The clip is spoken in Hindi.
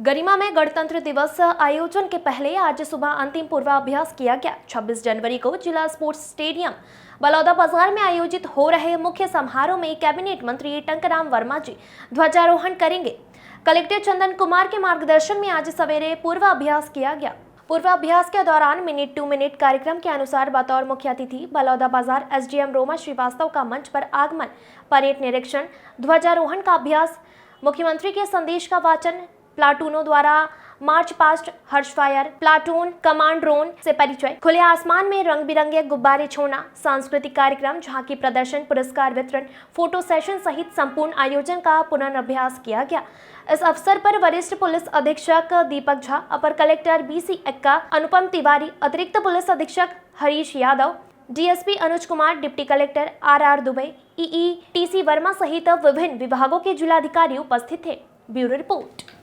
गरिमा में गणतंत्र दिवस आयोजन के पहले आज सुबह अंतिम पूर्वाभ्यास किया गया। 26 जनवरी को जिला स्पोर्ट्स स्टेडियम बलौदा बाजार में आयोजित हो रहे मुख्य समारोह में कैबिनेट मंत्री टंकराम वर्मा जी ध्वजारोहण करेंगे। कलेक्टर चंदन कुमार के मार्गदर्शन में आज सवेरे पूर्वाभ्यास किया गया। पूर्वाभ्यास के दौरान मिनट टू मिनट कार्यक्रम के अनुसार बतौर मुख्य अतिथि बलौदा बाजार एसडीएम रोमा श्रीवास्तव का मंच पर आगमन, परेड निरीक्षण, ध्वजारोहण का अभ्यास, मुख्यमंत्री के संदेश का वाचन, प्लाटूनों द्वारा मार्च पास्ट, हर्ष फायर, प्लाटून कमांड ड्रोन से परिचय, खुले आसमान में रंग बिरंगे गुब्बारे छोड़ना, सांस्कृतिक कार्यक्रम, झांकी प्रदर्शन, पुरस्कार वितरण, फोटो सेशन सहित संपूर्ण आयोजन का पुनर्अभ्यास किया गया। इस अवसर पर वरिष्ठ पुलिस अधीक्षक दीपक झा, अपर कलेक्टर बीसी एक्का, अनुपम तिवारी, अतिरिक्त पुलिस अधीक्षक Harish Yadav, DSP Anuj Kumar, deputy collector R Dubey, EE TC Verma सहित विभिन्न विभागों के जिलाधिकारी उपस्थित थे। Bureau report.